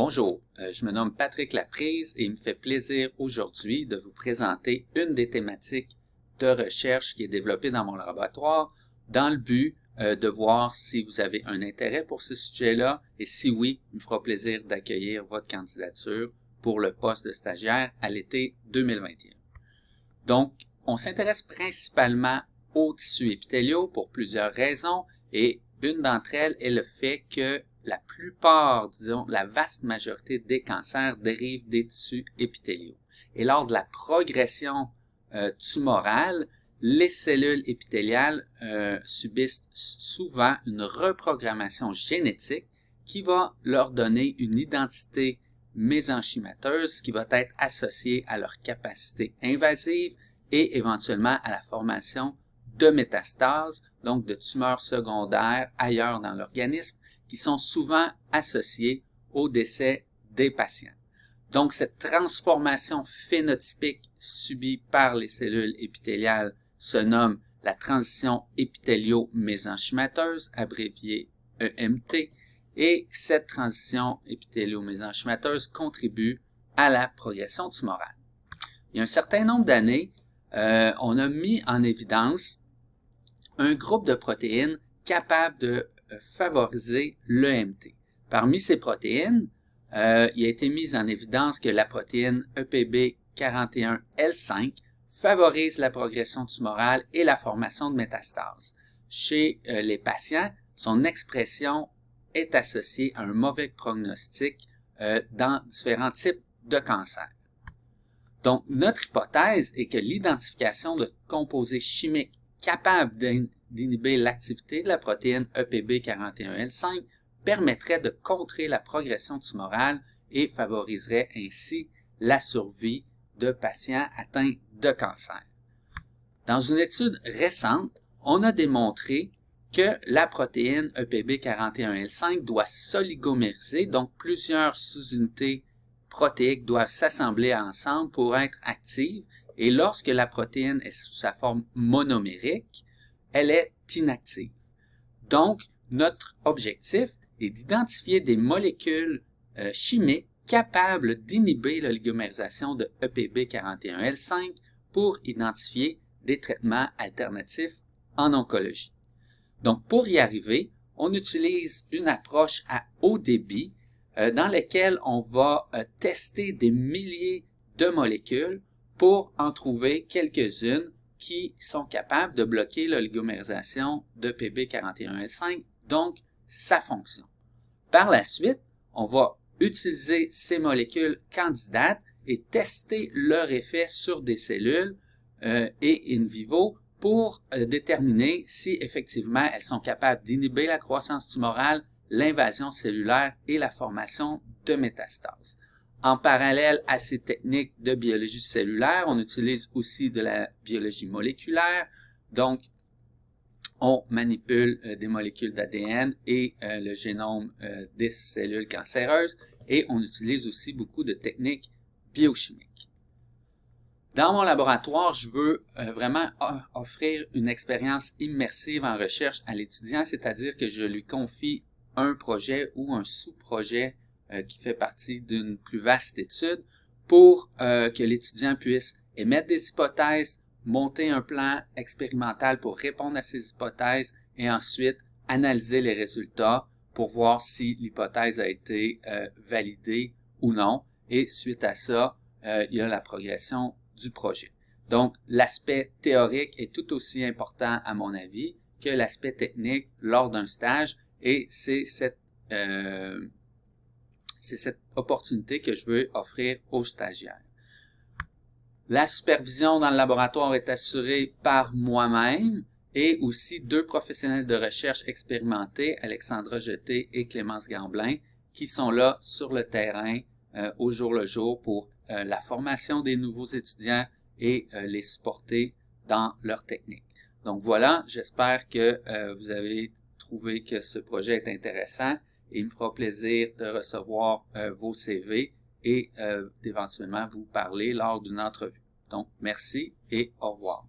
Bonjour, je me nomme Patrick Laprise et il me fait plaisir aujourd'hui de vous présenter une des thématiques de recherche qui est développée dans mon laboratoire dans le but de voir si vous avez un intérêt pour ce sujet-là et si oui, il me fera plaisir d'accueillir votre candidature pour le poste de stagiaire à l'été 2021. Donc, on s'intéresse principalement aux tissus épithéliaux pour plusieurs raisons et une d'entre elles est le fait que la plupart, disons, la vaste majorité des cancers dérivent des tissus épithéliaux. Et lors de la progression tumorale, les cellules épithéliales subissent souvent une reprogrammation génétique qui va leur donner une identité mésenchymateuse qui va être associée à leur capacité invasive et éventuellement à la formation de métastases, donc de tumeurs secondaires ailleurs dans l'organisme, qui sont souvent associées au décès des patients. Donc, cette transformation phénotypique subie par les cellules épithéliales se nomme la transition épithélio-mésenchymateuse, abréviée EMT, et cette transition épithélio-mésenchymateuse contribue à la progression tumorale. Il y a un certain nombre d'années, on a mis en évidence un groupe de protéines capables de favoriser l'EMT. Parmi ces protéines, il a été mis en évidence que la protéine EPB41L5 favorise la progression tumorale et la formation de métastases. Chez les patients, son expression est associée à un mauvais pronostic dans différents types de cancers. Donc, notre hypothèse est que l'identification de composés chimiques capables d'inhiber l'activité de la protéine EPB41L5 permettrait de contrer la progression tumorale et favoriserait ainsi la survie de patients atteints de cancer. Dans une étude récente, on a démontré que la protéine EPB41L5 doit s'oligomériser, donc plusieurs sous-unités protéiques doivent s'assembler ensemble pour être actives, et lorsque la protéine est sous sa forme monomérique, elle est inactive. Donc, notre objectif est d'identifier des molécules chimiques capables d'inhiber l'oligomérisation de EPB41L5 pour identifier des traitements alternatifs en oncologie. Donc, pour y arriver, on utilise une approche à haut débit dans laquelle on va tester des milliers de molécules pour en trouver quelques-unes qui sont capables de bloquer l'oligomérisation de EPB41L5, donc sa fonction. Par la suite, on va utiliser ces molécules candidates et tester leur effet sur des cellules et in vivo pour déterminer si effectivement elles sont capables d'inhiber la croissance tumorale, l'invasion cellulaire et la formation de métastases. En parallèle à ces techniques de biologie cellulaire, on utilise aussi de la biologie moléculaire. Donc, on manipule des molécules d'ADN et le génome des cellules cancéreuses et on utilise aussi beaucoup de techniques biochimiques. Dans mon laboratoire, je veux vraiment offrir une expérience immersive en recherche à l'étudiant, c'est-à-dire que je lui confie un projet ou un sous-projet qui fait partie d'une plus vaste étude pour que l'étudiant puisse émettre des hypothèses, monter un plan expérimental pour répondre à ces hypothèses et ensuite analyser les résultats pour voir si l'hypothèse a été validée ou non. Et suite à ça, il y a la progression du projet. Donc, l'aspect théorique est tout aussi important à mon avis que l'aspect technique lors d'un stage et c'est cette opportunité que je veux offrir aux stagiaires. La supervision dans le laboratoire est assurée par moi-même et aussi deux professionnels de recherche expérimentés, Alexandra Jeté et Clémence Gamblin, qui sont là sur le terrain au jour le jour pour la formation des nouveaux étudiants et les supporter dans leur technique. Donc voilà, j'espère que vous avez trouvé que ce projet est intéressant et il me fera plaisir de recevoir vos CV et d'éventuellement vous parler lors d'une entrevue. Donc, merci et au revoir.